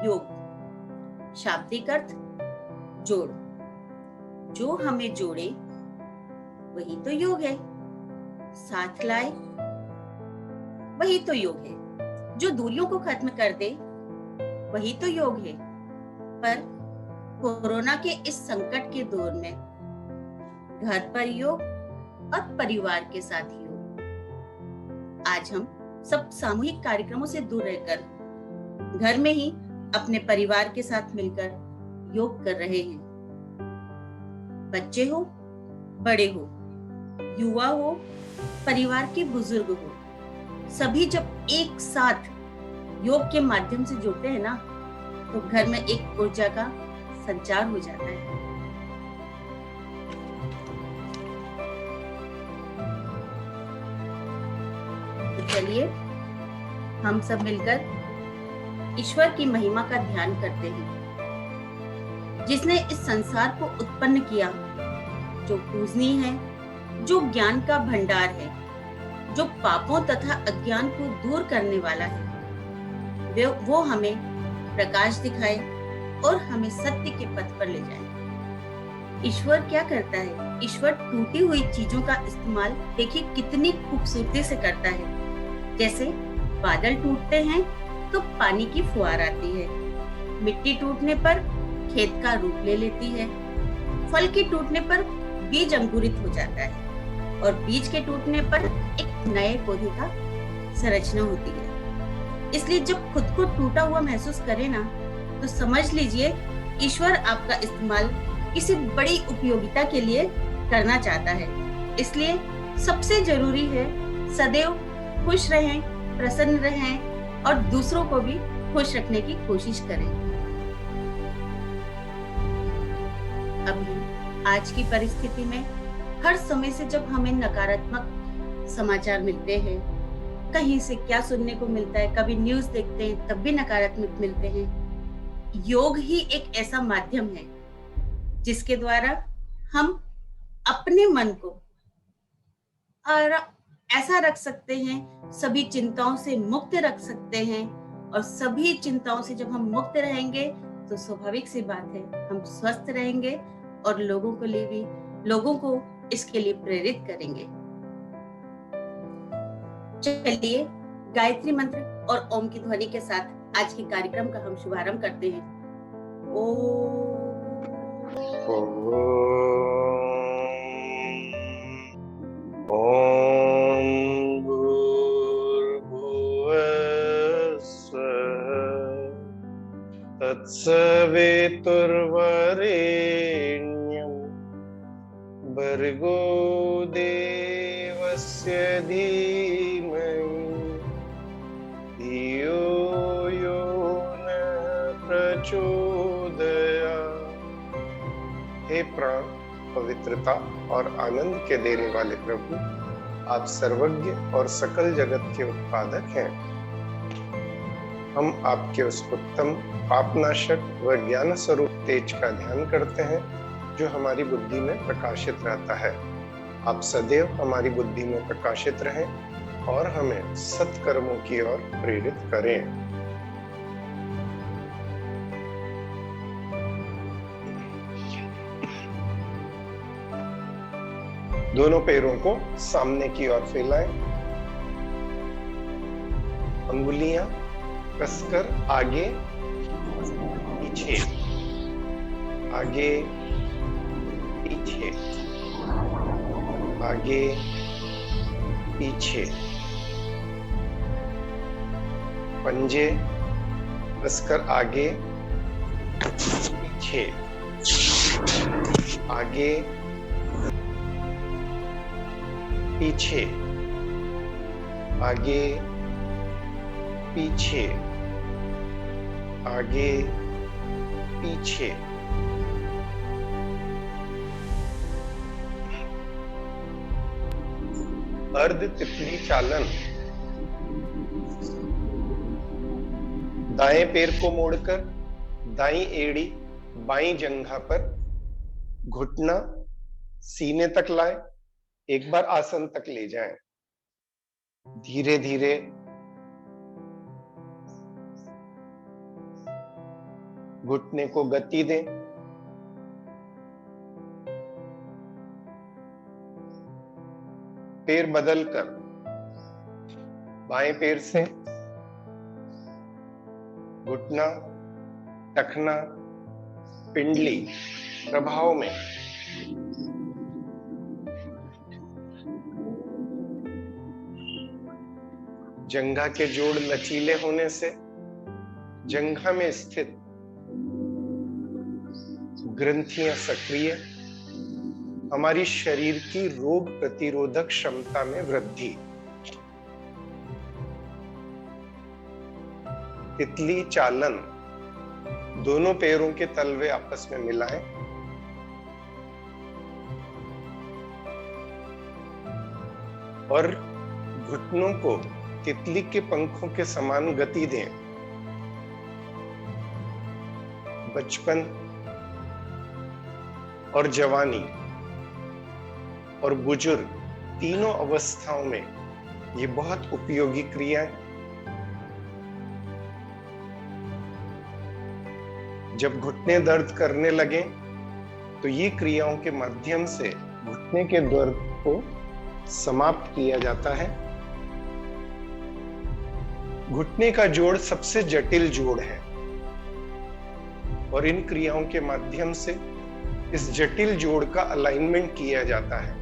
योग, शाब्दिक अर्थ जोड़। जो हमें जोड़े वही तो योग है। साथ लाए वही तो योग है। जो दूरियों को खत्म कर दे वही तो योग है। पर कोरोना के इस संकट के दौर में घर पर योग और परिवार के साथ योग। आज हम सब सामूहिक कार्यक्रमों से दूर रहकर घर में ही अपने परिवार के साथ मिलकर योग कर रहे हैं। बच्चे हो, बड़े हो, युवा हो, परिवार के बुजुर्ग हो, सभी जब एक साथ योग के माध्यम से जुड़ते हैं ना, तो घर में एक ऊर्जा का संचार हो जाता है। तो चलिए हम सब मिलकर ईश्वर की महिमा का ध्यान करते हैं, जिसने इस संसार को उत्पन्न किया, जो पूजनीय है, जो ज्ञान का भंडार है, जो पापों तथा अज्ञान को दूर करने वाला है। वो हमें प्रकाश दिखाए और हमें सत्य के पथ पर ले जाए। ईश्वर क्या करता है? ईश्वर टूटी हुई चीजों का इस्तेमाल देखिए कितनी खूबसूरती से करता है। जैसे बादल टूटते हैं तो पानी की फुहार आती है, मिट्टी टूटने पर खेत का रूप ले लेती है, फल के टूटने पर बीज अंकुरित हो जाता है और बीज के टूटने पर एक नए पौधे का संरचना होती है। इसलिए जब खुद को टूटा हुआ महसूस करें ना, तो समझ लीजिए ईश्वर आपका इस्तेमाल किसी बड़ी उपयोगिता के लिए करना चाहता है। इसलिए सबसे जरूरी है सदैव खुश रहें, प्रसन्न रहें और दूसरों को भी खुश रखने की कोशिश करें। अभी आज की परिस्थिति में हर समय से जब हमें नकारात्मक समाचार मिलते हैं, कहीं से क्या सुनने को मिलता है, कभी न्यूज़ देखते हैं तब भी नकारात्मक मिलते हैं। योग ही एक ऐसा माध्यम है जिसके द्वारा हम अपने मन को और ऐसा रख सकते हैं, सभी चिंताओं से मुक्त रख सकते हैं। और सभी चिंताओं से जब हम मुक्त रहेंगे तो स्वाभाविक सी बात है हम स्वस्थ रहेंगे और लोगों को इसके लिए प्रेरित करेंगे। चलिए गायत्री मंत्र और ओम की ध्वनि के साथ आज के कार्यक्रम का हम शुभारंभ करते हैं। ओम भूर्भुवस्सुः तत्सवितुर्वरेण्यं भर्गो देवस्य धीमहि धियो यो न प्रचोदयात्। हे प्राण, पवित्रता और आनंद के देने वाले प्रभु, आप सर्वज्ञ और सकल जगत के उत्पादक हैं। हम आपके उस उत्तम पापनाशक व ज्ञान स्वरूप तेज का ध्यान करते हैं जो हमारी बुद्धि में प्रकाशित रहता है। आप सदैव हमारी बुद्धि में प्रकाशित रहें और हमें सत्कर्मों की ओर प्रेरित करें। दोनों पैरों को सामने की ओर फैलाएं, अंगुलियां कसकर आगे पीछे, आगे पीछे, आगे पीछे। पंजे कसकर आगे पीछे, आगे पीछे, आगे पीछे, आगे पीछे। अर्ध तितली चालन। दाएं पैर को मोड़कर दाईं एड़ी बाईं जंघा पर, घुटना सीने तक लाए, एक बार आसन तक ले जाएं। धीरे धीरे घुटने को गति दें। पैर बदलकर बाएं पैर से घुटना, टखना, पिंडली प्रभाव में जंघा के जोड़ लचीले होने से जंघा में स्थित ग्रंथियां सक्रिय, हमारी शरीर की रोग प्रतिरोधक क्षमता में वृद्धि। तितली चालन, दोनों पैरों के तलवे आपस में मिलाएं। और घुटनों को तितली के पंखों के समान गति दें। बचपन और जवानी और बुजुर्ग तीनों अवस्थाओं में ये बहुत उपयोगी क्रिया है। जब घुटने दर्द करने लगे तो ये क्रियाओं के माध्यम से घुटने के दर्द को समाप्त किया जाता है। घुटने का जोड़ सबसे जटिल जोड़ है और इन क्रियाओं के माध्यम से इस जटिल जोड़ का अलाइनमेंट किया जाता है।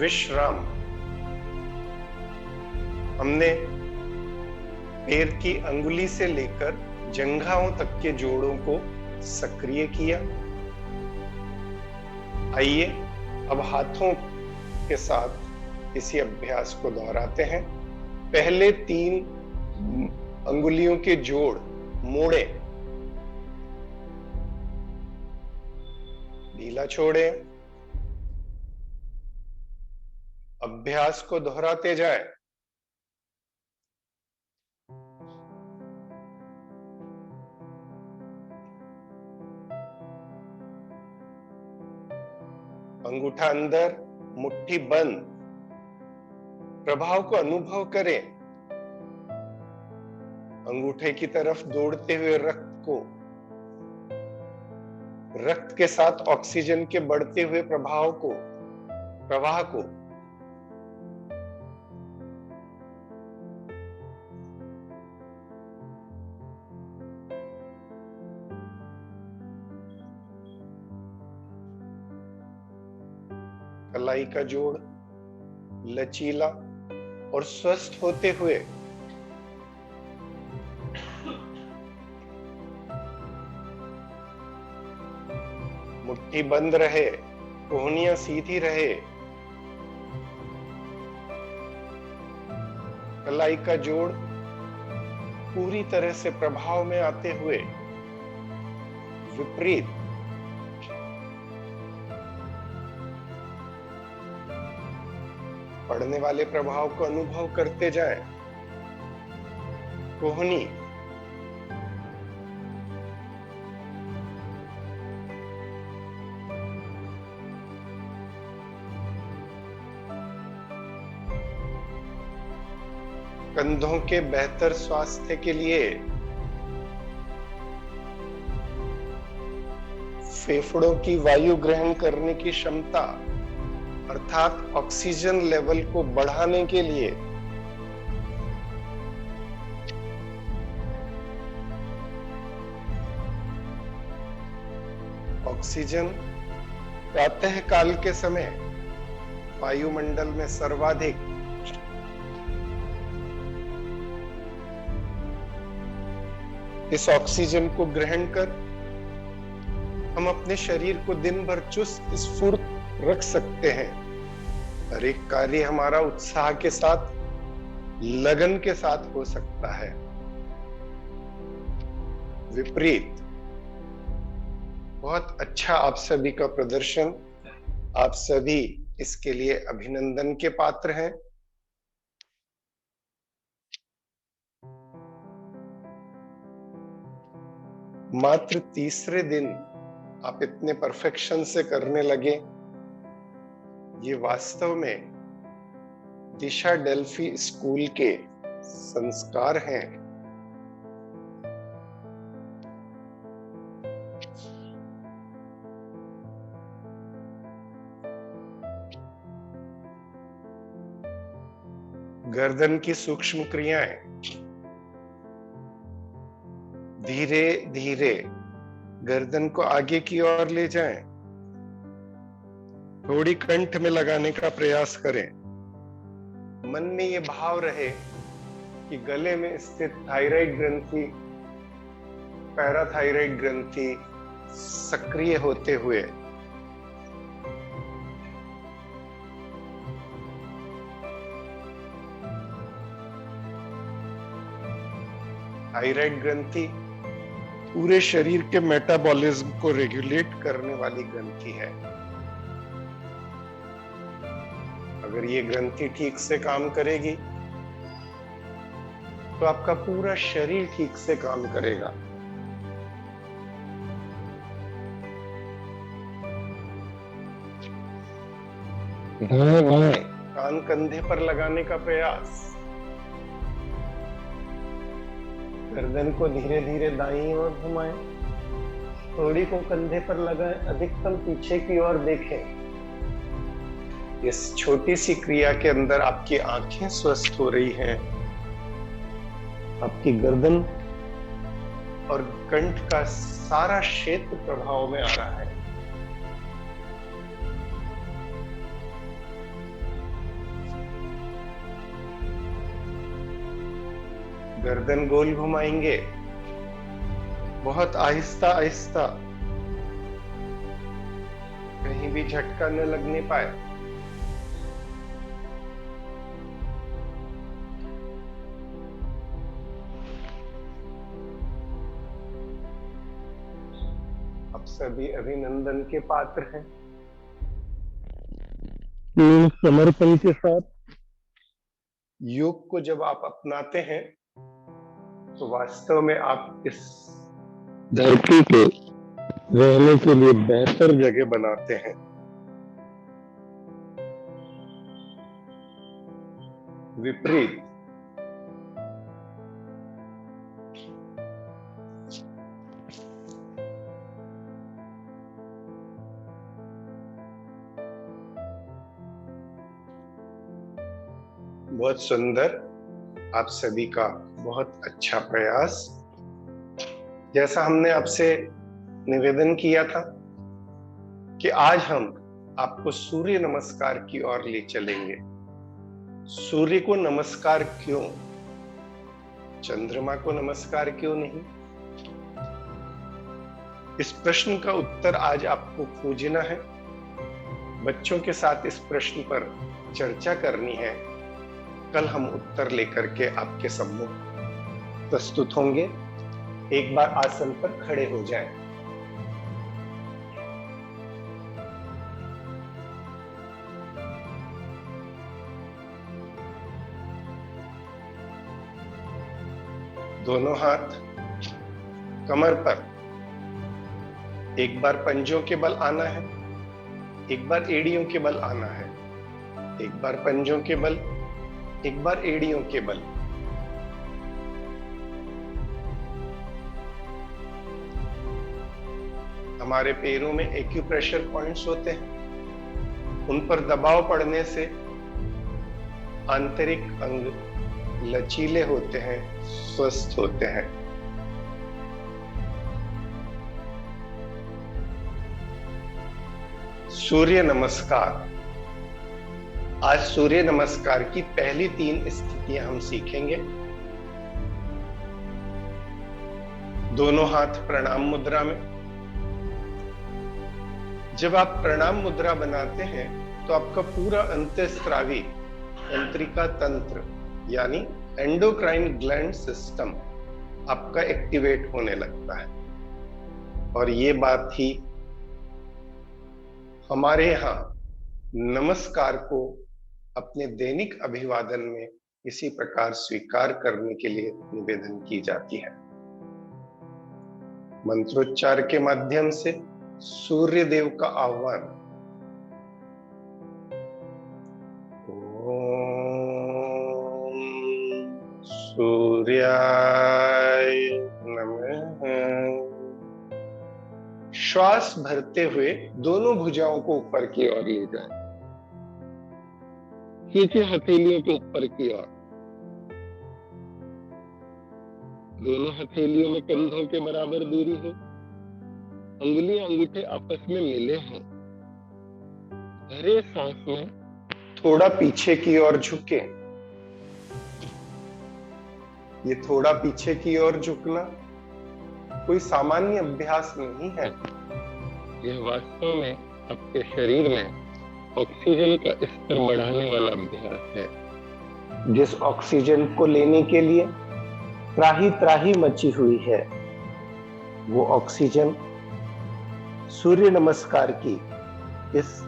विश्राम, हमने पैर की अंगुली से लेकर जंघाओं तक के जोड़ों को सक्रिय किया। आइए अब हाथों के साथ इसी अभ्यास को दोहराते हैं। पहले 3 अंगुलियों के जोड़ मोड़े, ढीला छोड़े। अभ्यास को दोहराते जाए। अंगूठा अंदर, मुट्ठी बंद। प्रभाव को अनुभव करें। अंगूठे की तरफ दौड़ते हुए रक्त के साथ ऑक्सीजन के बढ़ते हुए प्रवाह को कलाई का जोड़ लचीला और स्वस्थ होते हुए मुट्ठी बंद रहे, कोहनियां सीधी रहे। कलाई का जोड़ पूरी तरह से प्रभाव में आते हुए विपरीत पड़ने वाले प्रभाव को अनुभव करते जाएं। कोहनी, कंधों के बेहतर स्वास्थ्य के लिए फेफड़ों की वायु ग्रहण करने की क्षमता अर्थात ऑक्सीजन लेवल को बढ़ाने के लिए ऑक्सीजन प्रातः काल के समय वायुमंडल में सर्वाधिक। इस ऑक्सीजन को ग्रहण कर हम अपने शरीर को दिन भर चुस्त स्फूर्त रख सकते हैं। हर एक कार्य हमारा उत्साह के साथ, लगन के साथ हो सकता है। विपरीत, बहुत अच्छा आप सभी का प्रदर्शन। आप सभी इसके लिए अभिनंदन के पात्र हैं। मात्र तीसरे दिन आप इतने परफेक्शन से करने लगे, ये वास्तव में दिशा डेल्फी स्कूल के संस्कार हैं। गर्दन की सूक्ष्म क्रियाएं धीरे धीरे गर्दन को आगे की ओर ले जाएं। थोड़ी कंठ में लगाने का प्रयास करें। मन में ये भाव रहे कि गले में स्थित थायराइड ग्रंथि, पैराथायराइड ग्रंथि सक्रिय होते हुए थायराइड ग्रंथि पूरे शरीर के मेटाबॉलिज्म को रेगुलेट करने वाली ग्रंथि है। अगर ये ग्रंथि ठीक से काम करेगी तो आपका पूरा शरीर ठीक से काम करेगा। कान कंधे पर लगाने का प्रयास। गर्दन को धीरे धीरे दाईं ओर घुमाएं। थोड़ी को कंधे पर लगाएं, अधिकतम पीछे की ओर देखें। इस छोटी सी क्रिया के अंदर आपकी आंखें स्वस्थ हो रही हैं, आपकी गर्दन और कंठ का सारा क्षेत्र प्रभाव में आ रहा है। गर्दन गोल घुमाएंगे, बहुत आहिस्ता आहिस्ता, कहीं भी झटका न लगने पाए। आप सभी अभिनंदन के पात्र हैं। समर्पण के साथ योग को जब आप अपनाते हैं तो वास्तव में आप इस धरती को रहने के लिए बेहतर जगह बनाते हैं। विपरीत बहुत सुंदर, आप सभी का बहुत अच्छा प्रयास। जैसा हमने आपसे निवेदन किया था कि आज हम आपको सूर्य नमस्कार की ओर ले चलेंगे। सूर्य को नमस्कार क्यों, चंद्रमा को नमस्कार क्यों नहीं? इस प्रश्न का उत्तर आज आपको खोजना है। बच्चों के साथ इस प्रश्न पर चर्चा करनी है। कल हम उत्तर लेकर के आपके सम्मुख प्रस्तुत होंगे। एक बार आसन पर खड़े हो जाएं। दोनों हाथ कमर पर। एक बार पंजों के बल आना है, एक बार एड़ियों के बल आना है। एक बार पंजों के बल, एक बार एड़ियों के बल। हमारे पैरों में एक्यूप्रेशर पॉइंट्स होते हैं। उन पर दबाव पड़ने से आंतरिक अंग लचीले होते हैं, स्वस्थ होते हैं। सूर्य नमस्कार। आज सूर्य नमस्कार की पहली 3 स्थितियां हम सीखेंगे। दोनों हाथ प्रणाम मुद्रा में। जब आप प्रणाम मुद्रा बनाते हैं तो आपका पूरा अंतःस्रावी तंत्रिका तंत्र यानी एंडोक्राइन ग्लैंड सिस्टम आपका एक्टिवेट होने लगता है। और ये बात ही हमारे यहाँ नमस्कार को अपने दैनिक अभिवादन में इसी प्रकार स्वीकार करने के लिए निवेदन की जाती है। मंत्रोच्चार के माध्यम से सूर्य देव का आह्वान। ओम सूर्याय नमः। श्वास भरते हुए दोनों भुजाओं को ऊपर की ओर ले जाएं। खींचे हथेलियों को ऊपर की ओर। दोनों हथेलियों में कंधों के बराबर दूरी हो। अंगुलियां अंगूठे आपस में मिले हों। भरे सांस में थोड़ा पीछे की ओर झुके। ये थोड़ा पीछे की ओर झुकना कोई सामान्य अभ्यास नहीं है। यह वास्तव में आपके शरीर में ऑक्सीजन का स्तर बढ़ाने वाला अभ्यास है। जिस ऑक्सीजन को लेने के लिए त्राही त्राही मची हुई है, वो ऑक्सीजन सूर्य नमस्कार की इस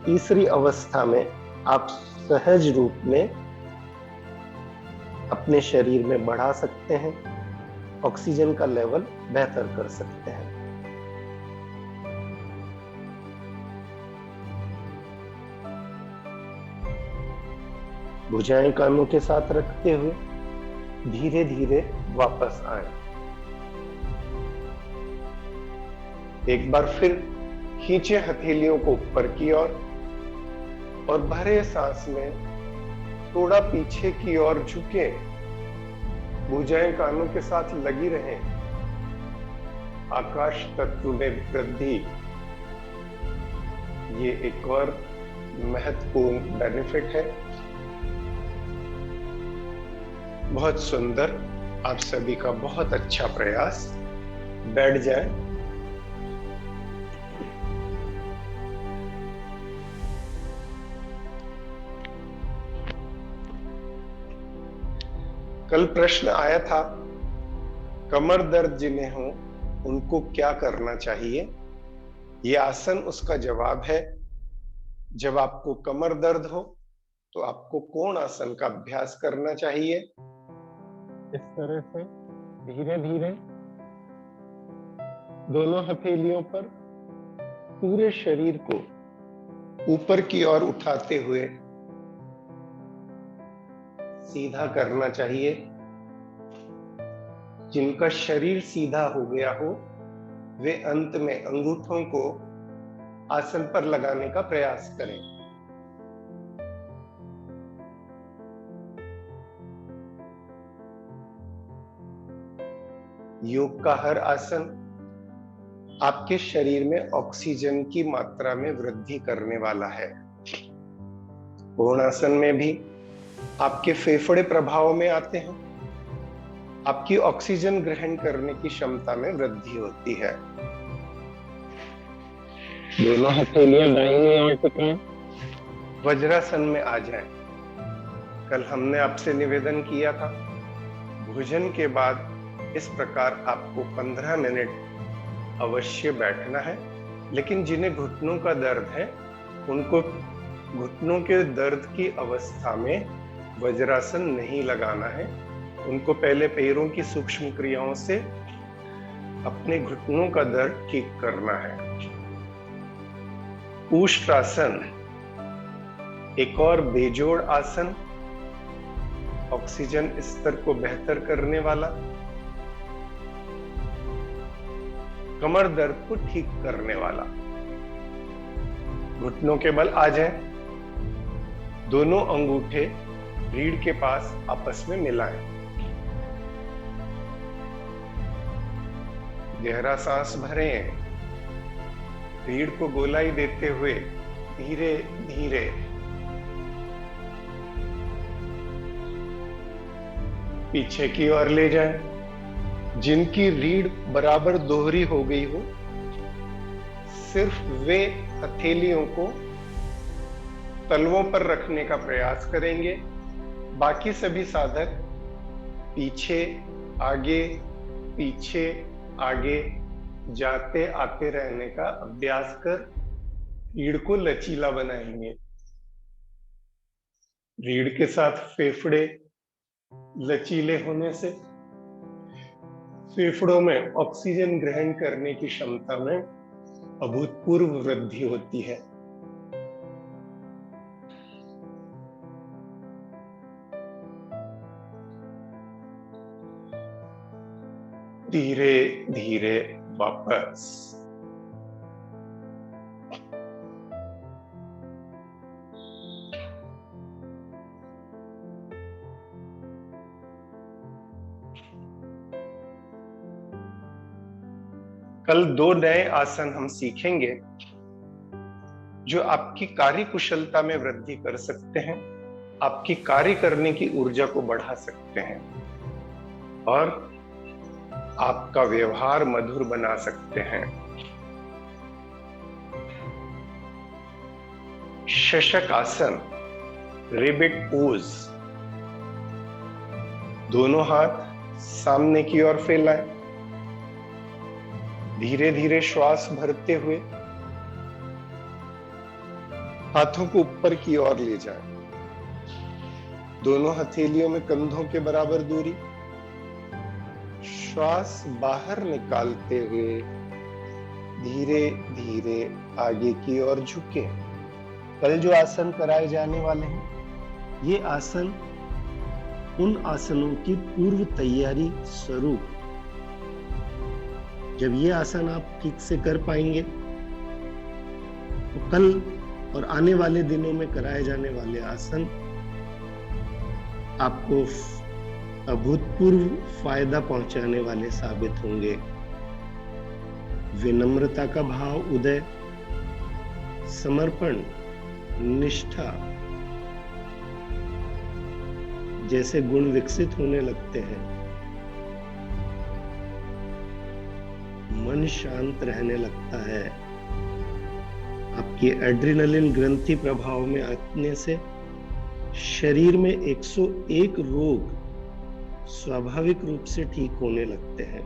तीसरी अवस्था में आप सहज रूप में अपने शरीर में बढ़ा सकते हैं। ऑक्सीजन का लेवल बेहतर कर सकते हैं। भुजाएं कानों के साथ रखते हुए धीरे धीरे वापस आए। एक बार फिर खींचे हथेलियों को ऊपर की ओर और भरे सांस में थोड़ा पीछे की ओर झुके। भुजाएं कानों के साथ लगी रहें। आकाश तत्व में वृद्धि, ये एक और महत्वपूर्ण बेनिफिट है। बहुत सुंदर। आप सभी का बहुत अच्छा प्रयास। बैठ जाएं। कल प्रश्न आया था, कमर दर्द जिन्हें हो उनको क्या करना चाहिए? ये आसन उसका जवाब है। जब आपको कमर दर्द हो तो आपको कोण आसन का अभ्यास करना चाहिए। इस तरह से धीरे धीरे दोनों हथेलियों पर पूरे शरीर को ऊपर की ओर उठाते हुए सीधा करना चाहिए। जिनका शरीर सीधा हो गया हो वे अंत में अंगूठों को आसन पर लगाने का प्रयास करें। योग का हर आसन आपके शरीर में ऑक्सीजन की मात्रा में वृद्धि करने वाला है। कोणासन में भी आपके फेफड़े प्रभाव में आते हैं। आपकी ऑक्सीजन ग्रहण करने की क्षमता में वृद्धि होती है। दोनों हथेलियां दाहिनी ओर टिकाएं। वज्रासन में आ जाएं। कल हमने आपसे निवेदन किया था, भोजन के बाद इस प्रकार आपको 15 मिनट अवश्य बैठना है। लेकिन जिन्हें घुटनों का दर्द है उनको घुटनों के दर्द की अवस्था में वज्रासन नहीं लगाना है। उनको पहले पैरों की सूक्ष्म क्रियाओं से अपने घुटनों का दर्द ठीक करना है। उष्ट्रासन एक और बेजोड़ आसन, ऑक्सीजन स्तर को बेहतर करने वाला, कमर दर्द को ठीक करने वाला। घुटनों के बल आ जाएं। दोनों अंगूठे रीढ़ के पास आपस में मिलाएं। गहरा सांस भरें। रीढ़ को गोलाई देते हुए धीरे धीरे पीछे की ओर ले जाएं। जिनकी रीढ़ बराबर दोहरी हो गई हो सिर्फ वे हथेलियों को तलवों पर रखने का प्रयास करेंगे। बाकी सभी साधक पीछे आगे जाते आते रहने का अभ्यास कर रीढ़ को लचीला बनाएंगे। रीढ़ के साथ फेफड़े लचीले होने से फेफड़ों में ऑक्सीजन ग्रहण करने की क्षमता में अभूतपूर्व वृद्धि होती है। धीरे धीरे वापस। कल 2 नए आसन हम सीखेंगे जो आपकी कार्य कुशलता में वृद्धि कर सकते हैं, आपकी कार्य करने की ऊर्जा को बढ़ा सकते हैं और आपका व्यवहार मधुर बना सकते हैं। शशक आसन, रिबिट पोज। दोनों हाथ सामने की ओर फैलाएं। धीरे धीरे श्वास भरते हुए हाथों को ऊपर की ओर ले जाएं। दोनों हथेलियों में कंधों के बराबर दूरी। श्वास बाहर निकालते हुए धीरे धीरे आगे की ओर झुके। कल जो आसन कराए जाने वाले हैं, ये आसन उन आसनों की पूर्व तैयारी स्वरूप। जब ये आसन आप ठीक से कर पाएंगे तो कल और आने वाले दिनों में कराए जाने वाले आसन आपको अभूतपूर्व फायदा पहुंचाने वाले साबित होंगे। विनम्रता का भाव उदय, समर्पण, निष्ठा जैसे गुण विकसित होने लगते हैं। मन शांत रहने लगता है। आपकी एड्रेनलिन ग्रंथि प्रभाव में आने से शरीर में 101 रोग स्वाभाविक रूप से ठीक होने लगते हैं।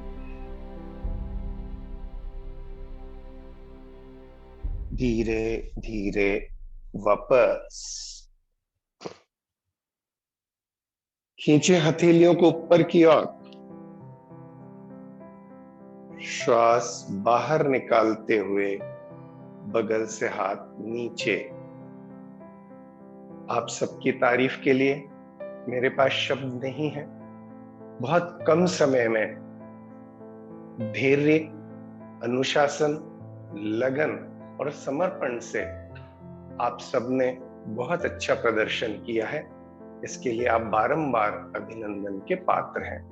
धीरे धीरे वापस खींचे हथेलियों को ऊपर की ओर। श्वास बाहर निकालते हुए बगल से हाथ नीचे। आप सबकी तारीफ के लिए मेरे पास शब्द नहीं है। बहुत कम समय में धैर्य, अनुशासन, लगन और समर्पण से आप सबने बहुत अच्छा प्रदर्शन किया है। इसके लिए आप बारंबार अभिनंदन के पात्र हैं।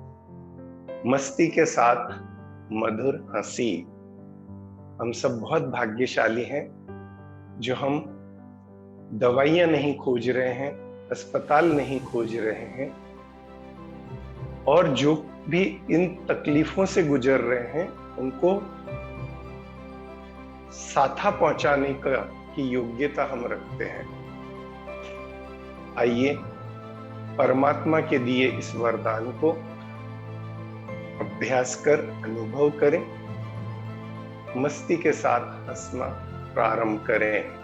मस्ती के साथ मधुर हंसी। हम सब बहुत भाग्यशाली हैं जो हम दवाइयां नहीं खोज रहे हैं, अस्पताल नहीं खोज रहे हैं, और जो भी इन तकलीफों से गुजर रहे हैं उनको साथा पहुंचाने की योग्यता हम रखते हैं। आइए परमात्मा के दिए इस वरदान को अभ्यास कर अनुभव करें। मस्ती के साथ हंसना प्रारंभ करें।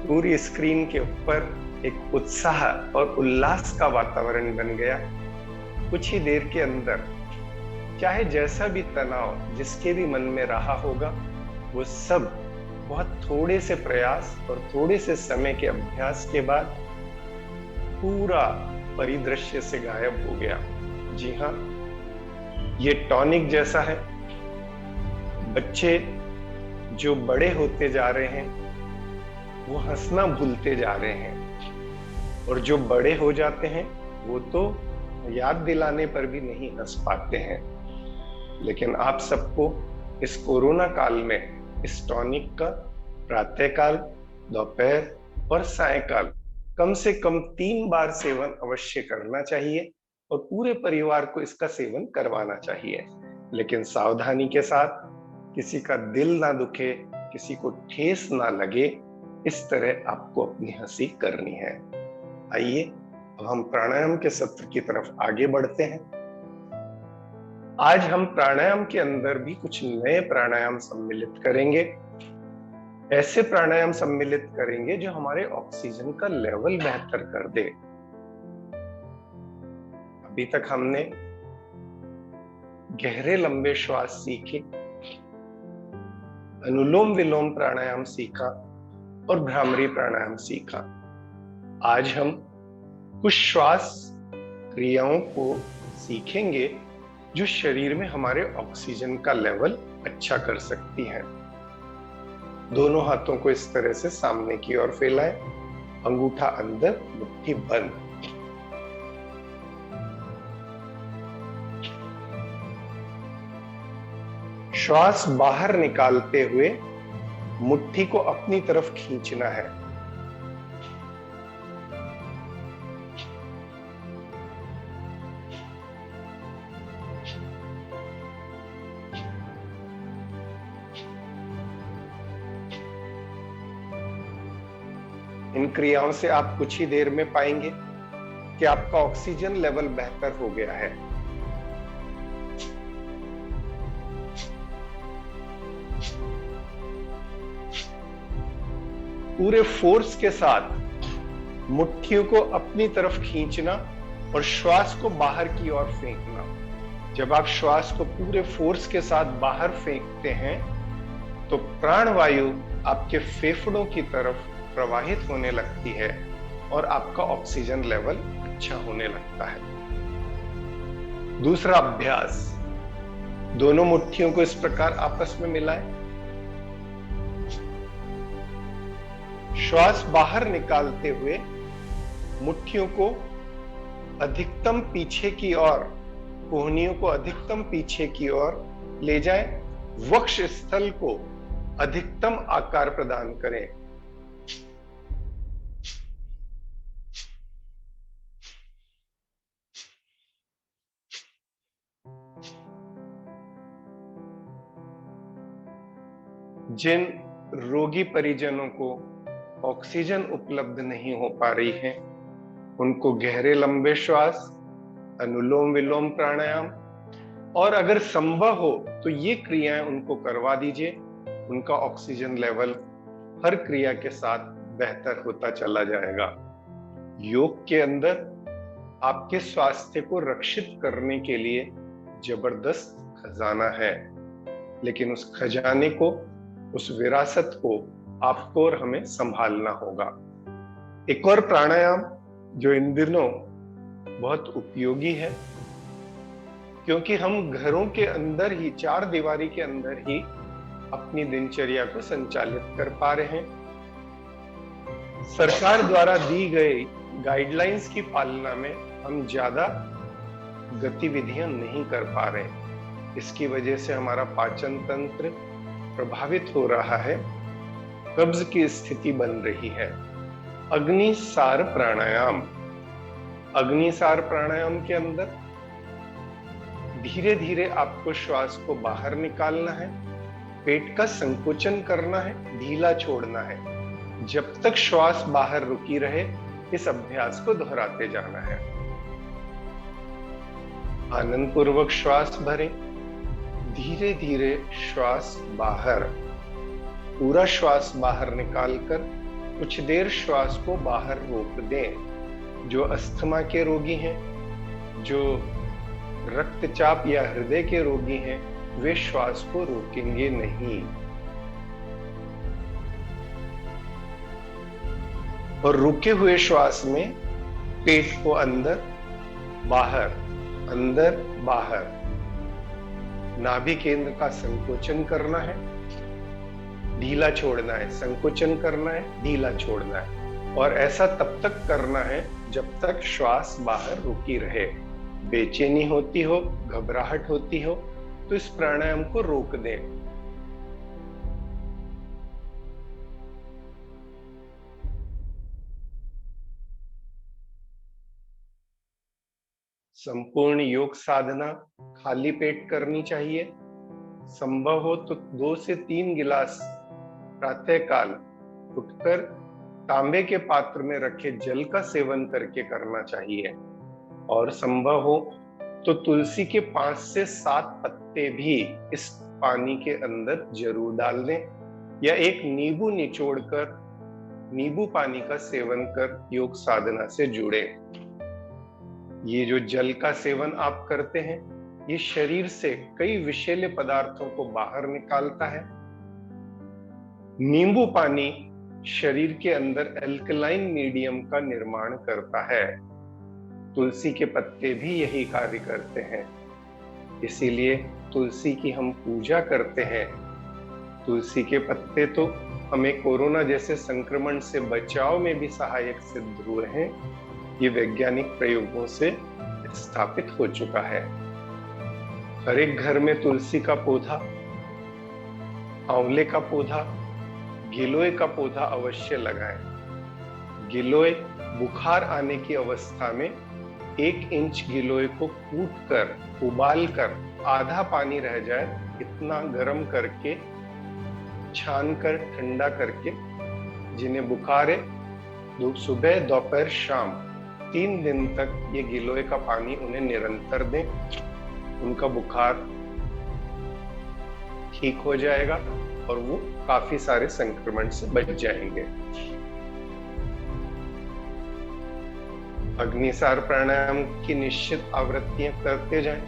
पूरी स्क्रीन के ऊपर एक उत्साह और उल्लास का वातावरण बन गया। कुछ ही देर के अंदर चाहे जैसा भी तनाव जिसके भी मन में रहा होगा, वो सब बहुत थोड़े से प्रयास और थोड़े से समय के अभ्यास के बाद पूरा परिदृश्य से गायब हो गया। जी हाँ, ये टॉनिक जैसा है। बच्चे जो बड़े होते जा रहे हैं वो हंसना भूलते जा रहे हैं, और जो बड़े हो जाते हैं वो तो याद दिलाने पर भी नहीं हंस पाते हैं। लेकिन आप सबको इस कोरोना काल में इस टॉनिक का प्रातःकाल, दोपहर और सायंकाल कम से कम 3 बार सेवन अवश्य करना चाहिए, और पूरे परिवार को इसका सेवन करवाना चाहिए। लेकिन सावधानी के साथ किसी का दिल ना दुखे, किसी को ठेस ना लगे, इस तरह आपको अपनी हंसी करनी है। आइए अब हम प्राणायाम के सत्र की तरफ आगे बढ़ते हैं। आज हम प्राणायाम के अंदर भी कुछ नए प्राणायाम सम्मिलित करेंगे। ऐसे प्राणायाम सम्मिलित करेंगे जो हमारे ऑक्सीजन का लेवल बेहतर कर दे। अभी तक हमने गहरे लंबे श्वास सीखे, अनुलोम विलोम प्राणायाम सीखा और भ्रामरी प्राणायाम सीखा। आज हम कुछ श्वास क्रियाओं को सीखेंगे जो शरीर में हमारे ऑक्सीजन का लेवल अच्छा कर सकती हैं। दोनों हाथों को इस तरह से सामने की ओर फैलाएं, अंगूठा अंदर, मुट्ठी बंद। श्वास बाहर निकालते हुए मुट्ठी को अपनी तरफ खींचना है। इन क्रियाओं से आप कुछ ही देर में पाएंगे कि आपका ऑक्सीजन लेवल बेहतर हो गया है। पूरे फोर्स के साथ मुट्ठियों को अपनी तरफ खींचना और श्वास को बाहर की ओर फेंकना। जब आप श्वास को पूरे फोर्स के साथ बाहर फेंकते हैं तो प्राणवायु आपके फेफड़ों की तरफ प्रवाहित होने लगती है और आपका ऑक्सीजन लेवल अच्छा होने लगता है। दूसरा अभ्यास, दोनों मुट्ठियों को इस प्रकार आपस में मिलाएं। श्वास बाहर निकालते हुए मुट्ठियों को अधिकतम पीछे की ओर, कोहनियों को अधिकतम पीछे की ओर ले जाएं। वक्ष स्थल को अधिकतम आकार प्रदान करें। जिन रोगी परिजनों को ऑक्सीजन उपलब्ध नहीं हो पा रही है, उनको गहरे लंबे श्वास, अनुलोम विलोम प्राणायाम और अगर संभव हो तो ये क्रियाएं उनको करवा दीजिए। उनका ऑक्सीजन लेवल हर क्रिया के साथ बेहतर होता चला जाएगा। योग के अंदर आपके स्वास्थ्य को रक्षित करने के लिए जबरदस्त खजाना है, लेकिन उस खजाने को, उस विरासत को आपको और हमें संभालना होगा। एक और प्राणायाम जो इन दिनों बहुत उपयोगी है, क्योंकि हम घरों के अंदर ही, चार दीवारी के अंदर ही अपनी दिनचर्या को संचालित कर पा रहे हैं। सरकार द्वारा दी गई गाइडलाइंस की पालना में हम ज्यादा गतिविधियां नहीं कर पा रहे। इसकी वजह से हमारा पाचन तंत्र प्रभावित हो रहा है, कब्ज की स्थिति बन रही है। अग्निसार प्राणायाम, अग्निसार प्राणायाम के अंदर धीरे धीरे आपको श्वास को बाहर निकालना है, पेट का संकोचन करना है, ढीला छोड़ना है। जब तक श्वास बाहर रुकी रहे, इस अभ्यास को दोहराते जाना है। आनंद पूर्वक श्वास भरें, धीरे धीरे श्वास बाहर, पूरा श्वास बाहर निकालकर कुछ देर श्वास को बाहर रोक दें। जो अस्थमा के रोगी हैं, जो रक्तचाप या हृदय के रोगी हैं, वे श्वास को रोकेंगे नहीं। और रुके हुए श्वास में पेट को अंदर बाहर, अंदर बाहर, नाभि केंद्र का संकोचन करना है, ढीला छोड़ना है, संकोचन करना है, ढीला छोड़ना है। और ऐसा तब तक करना है जब तक श्वास बाहर रुकी रहे। बेचैनी होती हो, घबराहट होती हो तो इस प्राणायाम को रोक दें। संपूर्ण योग साधना खाली पेट करनी चाहिए। संभव हो तो 2 से 3 गिलास प्रातःकाल उठकर तांबे के पात्र में रखे जल का सेवन करके करना चाहिए। और संभव हो तो तुलसी के 5 से 7 पत्ते भी इस पानी के अंदर जरूर डाल दें, या एक नींबू निचोड़कर नींबू पानी का सेवन कर योग साधना से जुड़े। ये जो जल का सेवन आप करते हैं, ये शरीर से कई विषैले पदार्थों को बाहर निकालता है। नींबू पानी शरीर के अंदर एल्कलाइन मीडियम का निर्माण करता है। तुलसी के पत्ते भी यही कार्य करते हैं, इसीलिए तुलसी की हम पूजा करते हैं। तुलसी के पत्ते तो हमें कोरोना जैसे संक्रमण से बचाव में भी सहायक सिद्ध हुए हैं। ये वैज्ञानिक प्रयोगों से स्थापित हो चुका है। हर एक घर में तुलसी का पौधा, आंवले का पौधा, गिलोय का पौधा अवश्य लगाएं। गिलोय बुखार आने की अवस्था में 1 इंच गिलोय को कूटकर उबालकर आधा पानी रह जाए इतना गर्म करके छानकर ठंडा करके, जिन्हें बुखार है, सुबह दोपहर शाम 3 दिन तक ये गिलोय का पानी उन्हें निरंतर दें। उनका बुखार ठीक हो जाएगा और वो काफी सारे संक्रमण से बच जाएंगे। अग्निसार प्राणायाम की निश्चित आवृत्तियां करते जाएं।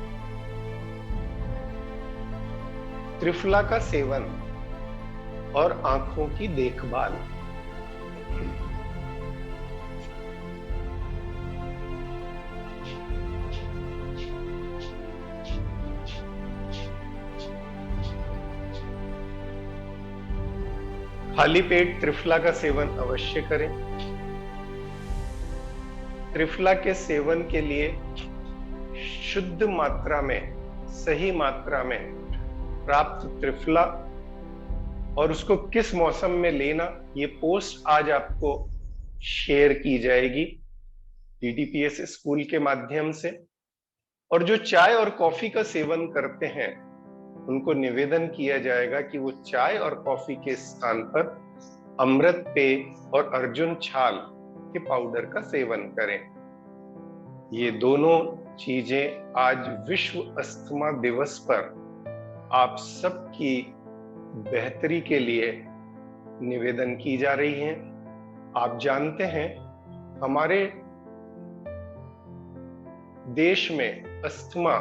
त्रिफला का सेवन और आंखों की देखभाल। खाली पेट त्रिफला का सेवन अवश्य करें। त्रिफला के सेवन के लिए शुद्ध मात्रा में, सही मात्रा में प्राप्त त्रिफला और उसको किस मौसम में लेना, ये पोस्ट आज आपको शेयर की जाएगी DDPS स्कूल के माध्यम से। और जो चाय और कॉफी का सेवन करते हैं, उनको निवेदन किया जाएगा कि वो चाय और कॉफी के स्थान पर अमृत पेय और अर्जुन छाल के पाउडर का सेवन करें। ये दोनों चीजें आज विश्व अस्थमा दिवस पर आप सबकी बेहतरी के लिए निवेदन की जा रही हैं। आप जानते हैं, हमारे देश में अस्थमा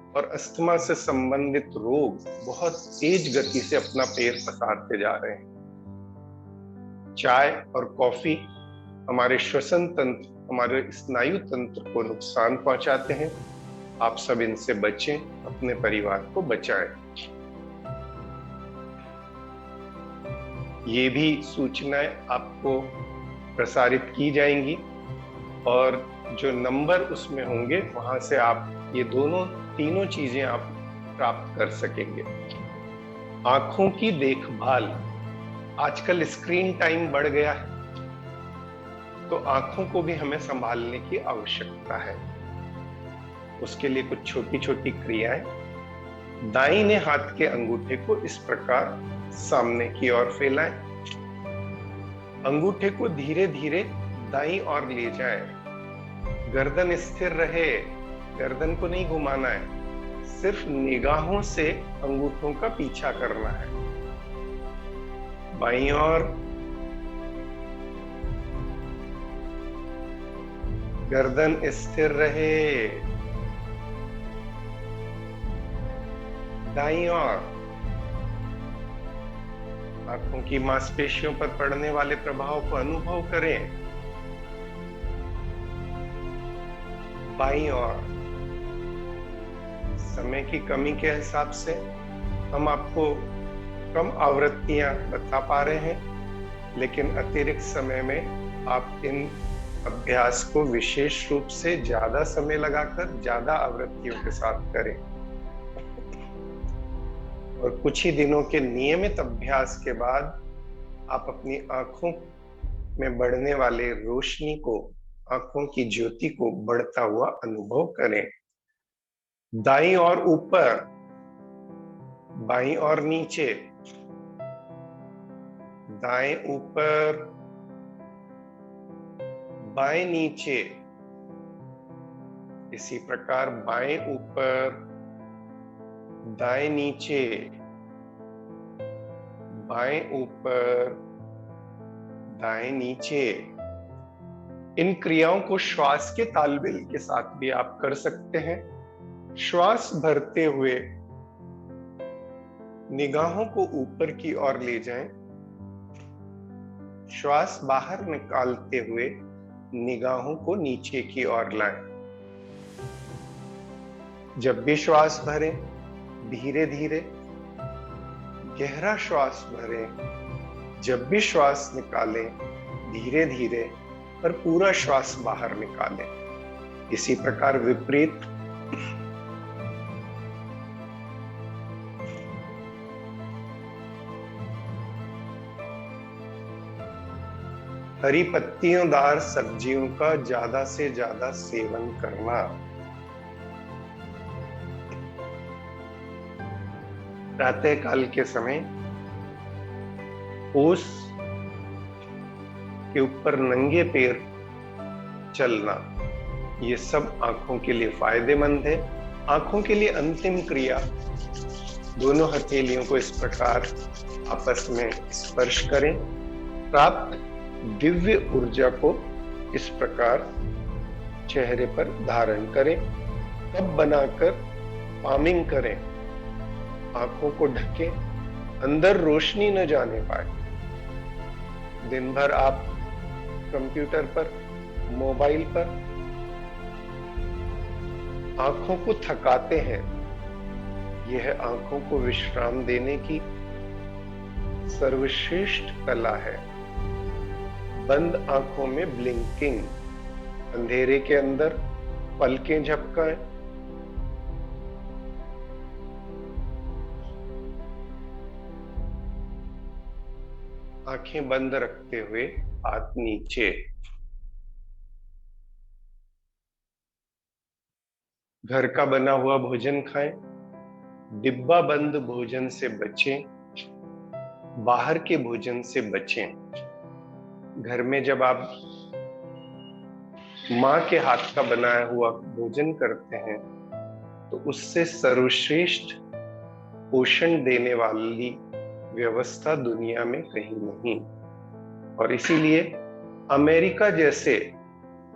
और अस्थमा से संबंधित रोग बहुत तेज गति से अपना पैर पसारते जा रहे हैं। चाय और कॉफी हमारे श्वसन तंत्र, हमारे स्नायु तंत्र को नुकसान पहुंचाते हैं। आप सब इनसे बचें, अपने परिवार को बचाएं। ये भी सूचनाएं आपको प्रसारित की जाएंगी और जो नंबर उसमें होंगे, वहां से आप ये तीनों चीजें आप प्राप्त कर सकेंगे। आंखों की देखभाल। आजकल स्क्रीन टाइम बढ़ गया है, तो आंखों को भी हमें संभालने की आवश्यकता है। उसके लिए कुछ छोटी छोटी क्रियाएं। दाहिने हाथ के अंगूठे को इस प्रकार सामने की ओर फैलाएं। अंगूठे को धीरे धीरे दाईं ओर ले जाएं। गर्दन स्थिर रहे, गर्दन को नहीं घुमाना है, सिर्फ निगाहों से अंगूठों का पीछा करना है। बाईं ओर गर्दन स्थिर रहे। दाईं ओर आंखों की मांसपेशियों पर पड़ने वाले प्रभाव को अनुभव करें। बाईं ओर समय की कमी के हिसाब से हम आपको कम आवृत्तियां बता पा रहे हैं, लेकिन अतिरिक्त समय में आप इन अभ्यास को विशेष रूप से ज्यादा समय लगाकर ज्यादा आवृत्तियों के साथ करें। और कुछ ही दिनों के नियमित अभ्यास के बाद आप अपनी आंखों में बढ़ने वाले रोशनी को, आंखों की ज्योति को बढ़ता हुआ अनुभव करें। दाईं और ऊपर बाईं और नीचे, दाएं ऊपर, बाएं नीचे, इसी प्रकार बाएं ऊपर, दाएं नीचे, बाएं ऊपर, दाएं नीचे। इन क्रियाओं को श्वास के तालमेल के साथ भी आप कर सकते हैं। श्वास भरते हुए निगाहों को ऊपर की ओर ले जाएं। श्वास बाहर निकालते हुए निगाहों को नीचे की ओर लाएं। जब भी श्वास भरें, धीरे धीरे गहरा श्वास भरें। जब भी श्वास निकालें, धीरे धीरे पर पूरा श्वास बाहर निकालें। इसी प्रकार विपरीत। हरी पत्तियोंदार सब्जियों का ज्यादा से ज्यादा सेवन करना। प्रातः काल के समय ओस के ऊपर नंगे पैर चलना, ये सब आंखों के लिए फायदेमंद है। आंखों के लिए अंतिम क्रिया, दोनों हथेलियों को इस प्रकार आपस में स्पर्श करें। प्राप्त दिव्य ऊर्जा को इस प्रकार चेहरे पर धारण करें। कप बनाकर पामिंग करें। आंखों को ढकें, अंदर रोशनी न जाने पाए। दिन भर आप कंप्यूटर पर, मोबाइल पर आंखों को थकाते हैं। यह आंखों को विश्राम देने की सर्वश्रेष्ठ कला है। बंद आंखों में ब्लिंकिंग, अंधेरे के अंदर पलकें झपकाएं। आंखें बंद रखते हुए हाथ नीचे। घर का बना हुआ भोजन खाएं। डिब्बा बंद भोजन से बचें। बाहर के भोजन से बचें। घर में जब आप मां के हाथ का बनाया हुआ भोजन करते हैं तो उससे सर्वश्रेष्ठ पोषण देने वाली व्यवस्था दुनिया में कहीं नहीं। और इसीलिए अमेरिका जैसे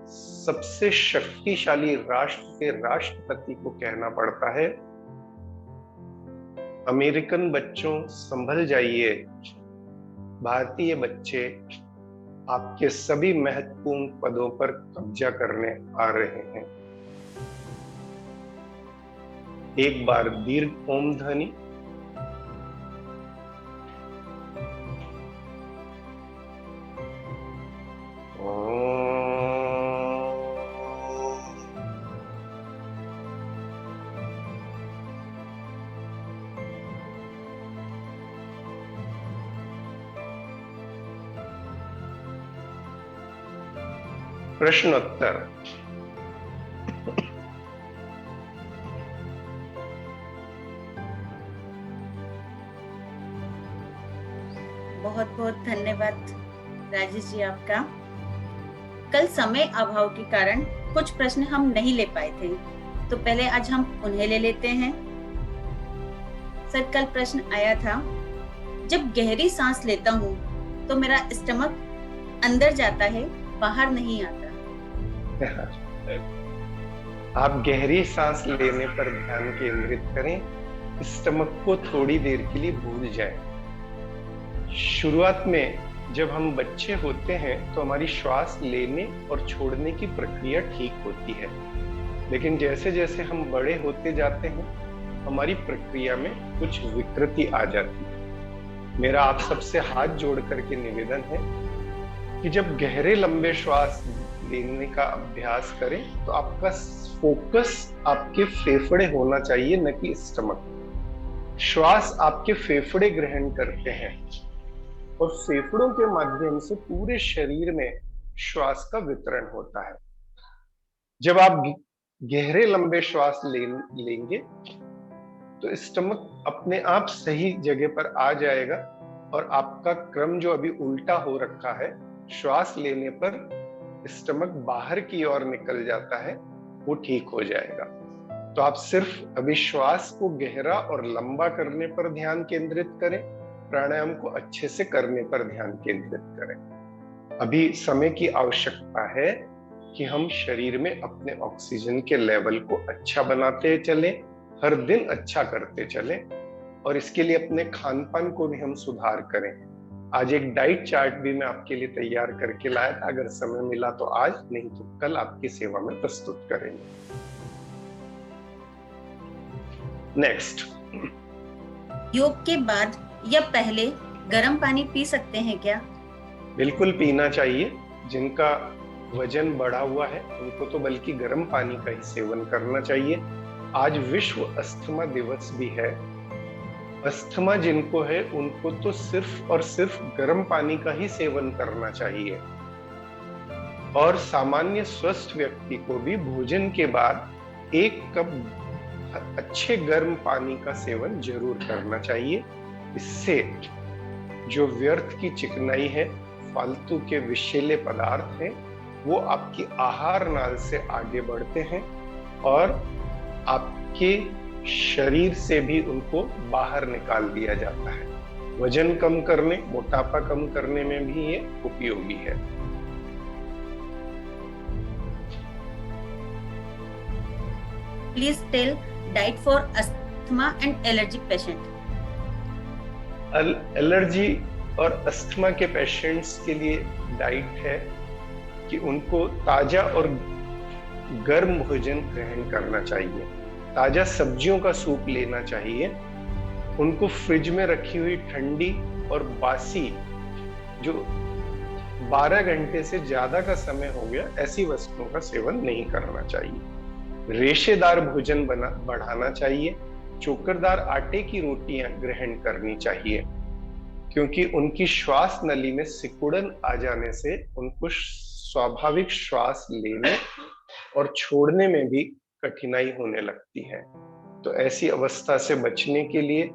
सबसे शक्तिशाली राष्ट्र के राष्ट्रपति को कहना पड़ता है, अमेरिकन बच्चों संभल जाइए, भारतीय बच्चे आपके सभी महत्वपूर्ण पदों पर कब्जा करने आ रहे हैं। एक बार दीर्घ ओम ध्वनि। प्रश्नोत्तर। बहुत बहुत धन्यवाद राजेश जी आपका। कल समय अभाव के कारण कुछ प्रश्न हम नहीं ले पाए थे, तो पहले आज हम उन्हें ले लेते हैं। सर, कल प्रश्न आया था, जब गहरी सांस लेता हूँ तो मेरा स्टमक अंदर जाता है, बाहर नहीं आता। आप गहरी सांस लेने पर ध्यान केंद्रित करें। स्टमक को थोड़ी देर के लिए भूल जाएं। शुरुआत में जब हम बच्चे होते हैं तो हमारी श्वास लेने और छोड़ने की प्रक्रिया ठीक होती है, लेकिन जैसे जैसे हम बड़े होते जाते हैं हमारी प्रक्रिया में कुछ विकृति आ जाती है। मेरा आप सबसे हाथ जोड़ करके निवेदन है कि जब गहरे लंबे श्वास लेने का अभ्यास करें तो आपका फोकस आपके फेफड़े होना चाहिए, न कि स्टमक। श्वास आपके फेफड़े ग्रहण करते हैं और फेफड़ों के माध्यम से पूरे शरीर में श्वास का वितरण होता है। जब आप गहरे लंबे श्वास लेंगे तो स्टमक अपने आप सही जगह पर आ जाएगा और आपका क्रम जो अभी उल्टा हो रखा है, श्वास लेने पर स्टमक बाहर की ओर निकल जाता है, वो ठीक हो जाएगा। तो आप सिर्फ अभी श्वास को गहरा और लंबा करने पर ध्यान केंद्रित करें, प्राणायाम को अच्छे से करने पर ध्यान केंद्रित करें। अभी समय की आवश्यकता है कि हम शरीर में अपने ऑक्सीजन के लेवल को अच्छा बनाते चलें, हर दिन अच्छा करते चलें, और इसके लिए अपने खान पान को भी हम सुधार करें। आज एक डाइट चार्ट भी मैं आपके लिए तैयार करके लाया था, अगर समय मिला तो आज, नहीं तो कल आपकी सेवा में प्रस्तुत करेंगे। नेक्स्ट, योग के बाद या पहले गर्म पानी पी सकते हैं क्या? बिल्कुल पीना चाहिए। जिनका वजन बढ़ा हुआ है उनको तो बल्कि गर्म पानी का ही सेवन करना चाहिए। आज विश्व अस्थमा दिवस भी है। अस्थमा जिनको है उनको तो सिर्फ और सिर्फ गर्म पानी का ही सेवन करना चाहिए, और सामान्य स्वस्थ व्यक्ति को भी भोजन के बाद 1 कप अच्छे गर्म पानी का सेवन जरूर करना चाहिए। इससे जो व्यर्थ की चिकनाई है, फालतू के विषैले पदार्थ हैं, वो आपकी आहार नाल से आगे बढ़ते हैं और आपके शरीर से भी उनको बाहर निकाल दिया जाता है। वजन कम करने, मोटापा कम करने में भी ये उपयोगी है। Please tell diet for asthma and allergic patient. Allergy और अस्थमा के पेशेंट्स के लिए डाइट है कि उनको ताजा और गर्म भोजन ग्रहण करना चाहिए। ताजा सब्जियों का सूप लेना चाहिए। उनको फ्रिज में रखी हुई ठंडी और बासी, जो 12 घंटे से ज्यादा का समय हो गया, ऐसी वस्तुओं का सेवन नहीं करना चाहिए। रेशेदार भोजन बढ़ाना चाहिए। चोकरदार आटे की रोटियां ग्रहण करनी चाहिए, क्योंकि उनकी श्वास नली में सिकुड़न आ जाने से उनको स्वाभाविक श्वास लेने और छोड़ने में भी कठिनाई होने लगती है। तो ऐसी अवस्था से बचने के लिए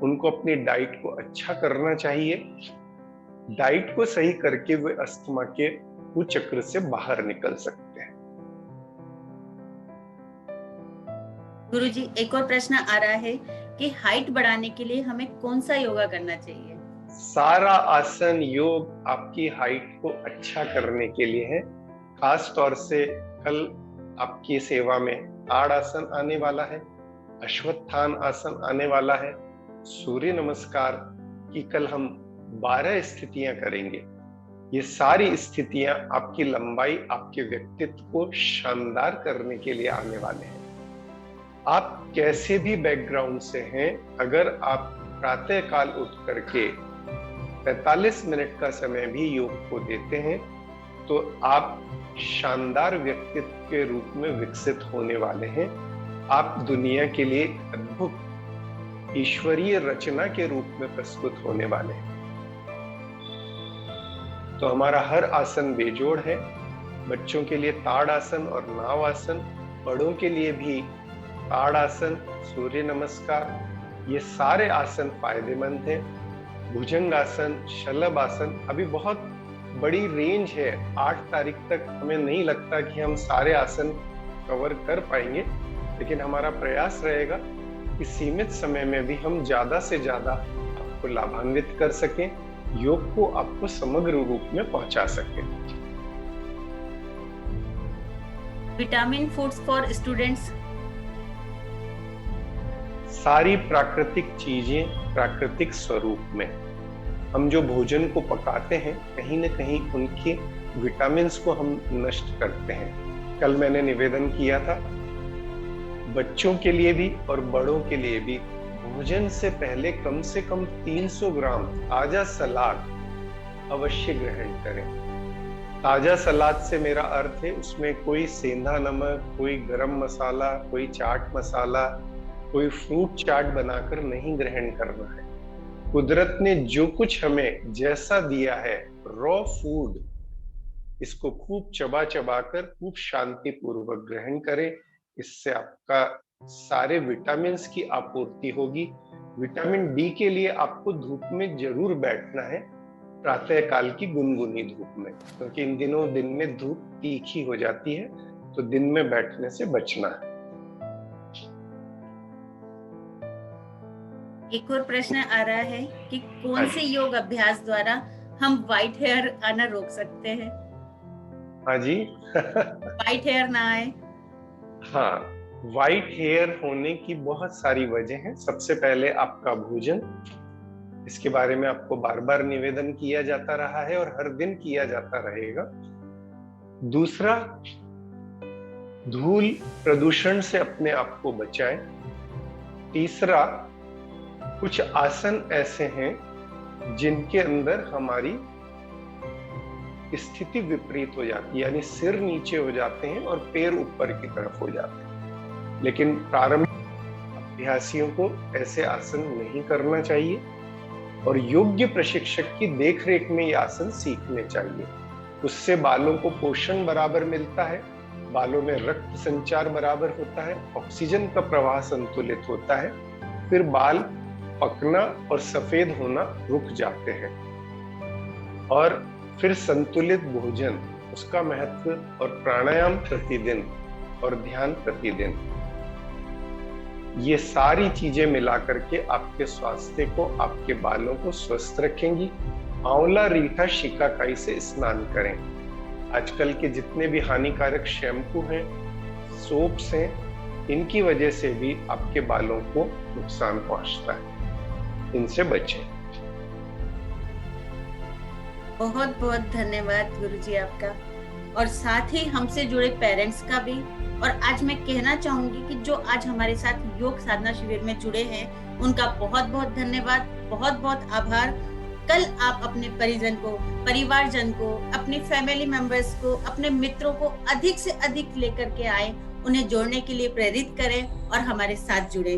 उनको अपनी डाइट को अच्छा करना चाहिए। डाइट को सही करके वे अस्थमा के कुचक्र से बाहर निकल सकते हैं। गुरुजी, एक और प्रश्न आ रहा है कि हाइट बढ़ाने के लिए हमें कौन सा योगा करना चाहिए? सारा आसन योग आपकी हाइट को अच्छा करने के लिए है। खास तौर से कल आपकी सेवा में ताड़ आसन आने वाला है, अश्वत्थान आसन आने वाला है, सूर्य नमस्कार की कल हम 12 स्थितियां करेंगे। ये सारी स्थितियां आपकी लंबाई, आपके व्यक्तित्व को शानदार करने के लिए आने वाले हैं। आप कैसे भी बैकग्राउंड से हैं, अगर आप प्रातः काल उठ करके 45 मिनट का समय भी योग को देते हैं, तो आप शानदार व्यक्तित्व के रूप में विकसित होने वाले हैं। आप दुनिया के लिए अद्भुत ईश्वरीय रचना के रूप में प्रस्तुत होने वाले हैं। तो हमारा हर आसन बेजोड़ है। बच्चों के लिए ताड़ आसन और नाव आसन, बड़ों के लिए भी ताड़ आसन, सूर्य नमस्कार, ये सारे आसन फायदेमंद हैं। भुजंग आसन, शलभ आसन, अभी बहुत बड़ी रेंज है। 8 तारीख तक हमें नहीं लगता कि हम सारे आसन कवर कर पाएंगे, लेकिन हमारा प्रयास रहेगा कि सीमित समय में भी हम ज्यादा से ज्यादा आपको लाभान्वित कर सकें, योग को आपको समग्र रूप में पहुंचा सकें। Vitamin foods for students. सारी प्राकृतिक चीजें प्राकृतिक स्वरूप में, हम जो भोजन को पकाते हैं, कहीं न कहीं उनके विटामिन्स को हम नष्ट करते हैं। कल मैंने निवेदन किया था, बच्चों के लिए भी और बड़ों के लिए भी भोजन से पहले कम से कम 300 ग्राम ताजा सलाद अवश्य ग्रहण करें। ताजा सलाद से मेरा अर्थ है उसमें कोई सेंधा नमक, कोई गरम मसाला, कोई चाट मसाला, कोई फ्रूट चाट बनाकर नहीं ग्रहण करना है। कुदरत ने जो कुछ हमें जैसा दिया है, रॉ फूड, इसको खूब चबा चबा कर खूब शांति पूर्वक ग्रहण करें। इससे आपका सारे विटामिन्स की आपूर्ति होगी। विटामिन डी के लिए आपको धूप में जरूर बैठना है, प्रातःकाल की गुनगुनी धूप में, क्योंकि इन दिनों दिन में धूप तीखी हो जाती है, तो दिन में बैठने से बचना है। एक और प्रश्न आ रहा है कि कौन हाँ से जी। योग अभ्यास द्वारा हम व्हाइट हेयर आना रोक सकते हैं, हाँ जी। व्हाइट हेयर ना आए। हाँ, व्हाइट हेयर होने की बहुत सारी वजह हैं। सबसे पहले आपका भोजन, इसके बारे में आपको बार बार निवेदन किया जाता रहा है और हर दिन किया जाता रहेगा। दूसरा, धूल प्रदूषण से अपने आप को बचाएं। तीसरा, कुछ आसन ऐसे हैं जिनके अंदर हमारी स्थिति विपरीत हो जाती है, यानी सिर नीचे हो जाते हैं और पैर ऊपर की तरफ हो जाते हैं। लेकिन प्रारंभिक अभ्यासियों को ऐसे आसन नहीं करना चाहिए और योग्य प्रशिक्षक की देखरेख में ये आसन सीखने चाहिए। उससे बालों को पोषण बराबर मिलता है, बालों में रक्त संचार बराबर होता है, ऑक्सीजन का प्रवाह संतुलित होता है, फिर बाल पकना और सफेद होना रुक जाते हैं। और फिर संतुलित भोजन, उसका महत्व, और प्राणायाम प्रतिदिन और ध्यान प्रतिदिन, ये सारी चीजें मिलाकर के आपके स्वास्थ्य को, आपके बालों को स्वस्थ रखेंगी। आंवला, रीठा, शिकाकाई से स्नान करें। आजकल के जितने भी हानिकारक शैम्पू हैं, सोप्स हैं, इनकी वजह से भी आपके बालों को नुकसान पहुंचता है। इनसे बचें। बहुत बहुत धन्यवाद गुरुजी आपका, और साथ ही हमसे जुड़े पेरेंट्स का भी। और आज मैं कहना चाहूंगी कि जो आज हमारे साथ योग साधना शिविर में जुड़े हैं, उनका बहुत बहुत धन्यवाद, बहुत बहुत आभार। कल आप अपने परिजन को, परिवारजन को, अपने फैमिली मेंबर्स को, अपने मित्रों को अधिक से अधिक लेकर के आए, उन्हें जोड़ने के लिए प्रेरित करें और हमारे साथ जुड़े।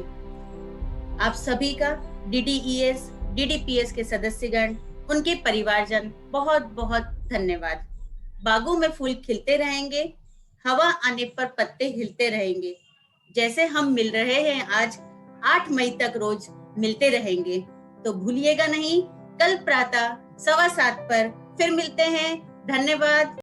आप सभी का DDES, DDPS के सदस्यगण, उनके परिवारजन, बहुत बहुत धन्यवाद। बागों में फूल खिलते रहेंगे, हवा आने पर पत्ते हिलते रहेंगे। जैसे हम मिल रहे हैं आज, 8 मई तक रोज मिलते रहेंगे। तो भूलिएगा नहीं, कल प्रातः 7:15 पर फिर मिलते हैं। धन्यवाद।